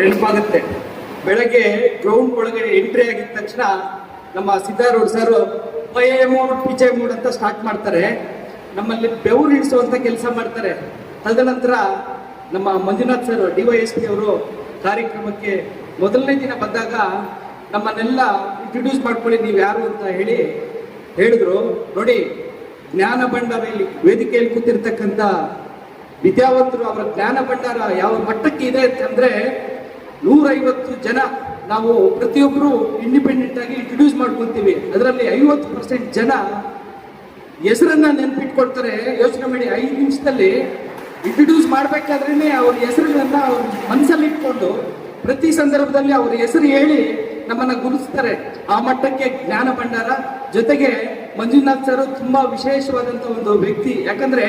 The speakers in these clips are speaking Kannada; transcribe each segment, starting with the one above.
ನೆನಪಾಗುತ್ತೆ. ಬೆಳಗ್ಗೆ ಗ್ರೌಂಡ್ ಒಳಗಡೆ ಎಂಟ್ರಿ ಆಗಿದ ತಕ್ಷಣ ನಮ್ಮ ಸಿದ್ಧಾರೂಢ ಸರ್ ಪಯೇ ಮೂಡ್ ಪಿಚೆ ಮೂಡ್ ಅಂತ ಸ್ಟಾರ್ಟ್ ಮಾಡ್ತಾರೆ. ನಮ್ಮಲ್ಲಿ ಬೆವರು ಇಳಿಸುವಂತ ಕೆಲಸ ಮಾಡ್ತಾರೆ. ತದನಂತರ ನಮ್ಮ ಮಂಜುನಾಥ್ ಸರ್ DYSP ಅವರು ಕಾರ್ಯಕ್ರಮಕ್ಕೆ ಮೊದಲನೇ ದಿನ ಬಂದಾಗ ನಮ್ಮನ್ನೆಲ್ಲ ಇಂಟ್ರೊಡ್ಯೂಸ್ ಮಾಡ್ಕೊಳ್ಳಿ ನೀವು ಯಾರು ಅಂತ ಹೇಳಿದ್ರು. ನೋಡಿ, ಜ್ಞಾನ ಭಂಡಾರ ಇಲ್ಲಿ ವೇದಿಕೆಯಲ್ಲಿ ಕೂತಿರ್ತಕ್ಕಂಥ ವಿದ್ಯಾವಂತರು ಅವರ ಜ್ಞಾನ ಭಂಡಾರ ಯಾವ ಮಟ್ಟಕ್ಕೆ ಇದೆ ಅಂತಂದ್ರೆ 150 ಜನ ನಾವು ಪ್ರತಿಯೊಬ್ಬರು ಇಂಡಿಪೆಂಡೆಂಟ್ ಆಗಿ ಇಂಟ್ರೊಡ್ಯೂಸ್ ಮಾಡ್ಕೊತೀವಿ. ಅದರಲ್ಲಿ 50% ಜನ ಹೆಸರನ್ನ ನೆನ್ಪಿಟ್ಕೊಳ್ತಾರೆ. ಯೋಚನೆ ಮಾಡಿ, 5 ನಿಮಿಷದಲ್ಲಿ ಇಂಟ್ರೊಡ್ಯೂಸ್ ಮಾಡ್ಬೇಕಾದ್ರೇನೆ ಅವ್ರ ಹೆಸರುಗಳನ್ನ ಅವ್ರ ಮನಸ್ಸಲ್ಲಿ ಇಟ್ಕೊಂಡು ಪ್ರತಿ ಸಂದರ್ಭದಲ್ಲಿ ಅವ್ರ ಹೆಸರು ಹೇಳಿ ನಮ್ಮನ್ನ ಗುರುತಿಸ್ತಾರೆ. ಆ ಮಟ್ಟಕ್ಕೆ ಜ್ಞಾನ ಭಂಡಾರ. ಜೊತೆಗೆ ಮಂಜುನಾಥ್ ಸರ್ ತುಂಬಾ ವಿಶೇಷವಾದಂತ ಒಂದು ವ್ಯಕ್ತಿ. ಯಾಕಂದ್ರೆ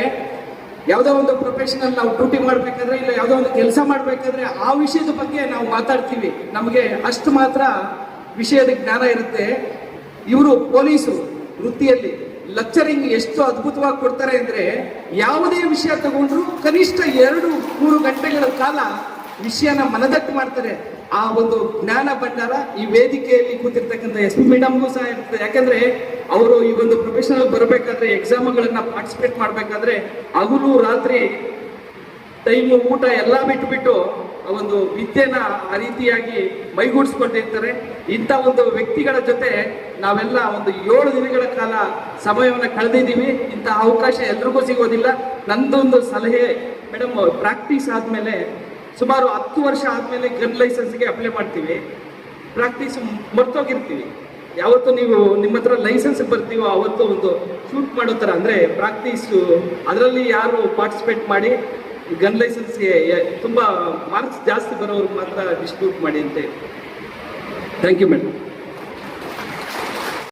ಯಾವುದೋ ಒಂದು ಪ್ರೊಫೆಷನಲ್ ನಾವು ಡ್ಯೂಟಿ ಮಾಡ್ಬೇಕಾದ್ರೆ ಇಲ್ಲ ಯಾವುದೋ ಒಂದು ಕೆಲಸ ಮಾಡ್ಬೇಕಾದ್ರೆ ಆ ವಿಷಯದ ಬಗ್ಗೆ ನಾವು ಮಾತಾಡ್ತೀವಿ, ನಮಗೆ ಅಷ್ಟು ಮಾತ್ರ ವಿಷಯದ ಜ್ಞಾನ ಇರುತ್ತೆ. ಇವರು ಪೊಲೀಸು ವೃತ್ತಿಯಲ್ಲಿ ಲೆಕ್ಚರಿಂಗ್ ಎಷ್ಟು ಅದ್ಭುತವಾಗಿ ಕೊಡ್ತಾರೆ ಅಂದ್ರೆ ಯಾವುದೇ ವಿಷಯ ತಗೊಂಡ್ರು ಕನಿಷ್ಠ 2-3 ಗಂಟೆಗಳ ಕಾಲ ವಿಷಯನ ಮನದಟ್ಟು ಮಾಡ್ತಾರೆ. ಆ ಒಂದು ಜ್ಞಾನ ಭಂಡಾರ ಈ ವೇದಿಕೆಯಲ್ಲಿ ಕೂತಿರ್ತಕ್ಕಂಥ SP ಮೇಡಮ್ಗೂ ಸಹ ಇರ್ತದೆ. ಯಾಕಂದ್ರೆ ಅವರು ಈ ಒಂದು ಪ್ರೊಫೆಷನಲ್ ಬರಬೇಕಾದ್ರೆ ಎಕ್ಸಾಮ್ಗಳನ್ನ ಪಾರ್ಟಿಸಿಪೇಟ್ ಮಾಡ್ಬೇಕಾದ್ರೆ ಹಗಲು ರಾತ್ರಿ ಟೈಮು ಊಟ ಎಲ್ಲ ಬಿಟ್ಟು ಒಂದು ವಿದ್ಯೆನ ಆ ರೀತಿಯಾಗಿ ಮೈಗೂಡಿಸ್ಕೊಂಡಿರ್ತಾರೆ. ಇಂಥ ಒಂದು ವ್ಯಕ್ತಿಗಳ ಜೊತೆ ನಾವೆಲ್ಲ ಒಂದು 7 ದಿನಗಳ ಕಾಲ ಸಮಯವನ್ನು ಕಳೆದಿದ್ದೀವಿ. ಇಂಥ ಅವಕಾಶ ಎಲ್ರಿಗೂ ಸಿಗೋದಿಲ್ಲ. ನಂದೊಂದು ಸಲಹೆ ಮೇಡಮ್, ಪ್ರಾಕ್ಟೀಸ್ ಆದಮೇಲೆ ಸುಮಾರು 10 ವರ್ಷ ಆದಮೇಲೆ ಗನ್ ಲೈಸೆನ್ಸ್ಗೆ ಅಪ್ಲೈ ಮಾಡ್ತೀವಿ. ಪ್ರಾಕ್ಟೀಸ್ ಮರ್ತೋಗಿರ್ತೀವಿ. ಯಾವತ್ತು ನೀವು ನಿಮ್ಮ ಹತ್ರ ಲೈಸೆನ್ಸ್ ಬರ್ತೀವೋ ಅವತ್ತು ಒಂದು ಶೂಟ್ ಮಾಡೋ ಥರ ಅಂದರೆ ಪ್ರಾಕ್ಟೀಸು ಅದರಲ್ಲಿ ಯಾರು ಪಾರ್ಟಿಸಿಪೇಟ್ ಮಾಡಿ ಗನ್ ಲೈಸೆನ್ಸ್ಗೆ ತುಂಬ ಮಾರ್ಕ್ಸ್ ಜಾಸ್ತಿ ಬರೋರು ಮಾತ್ರ ಡಿಸ್ಟ್ರಿಬ್ಯೂಟ್ ಮಾಡಿ ಅಂತ. Thank you madam.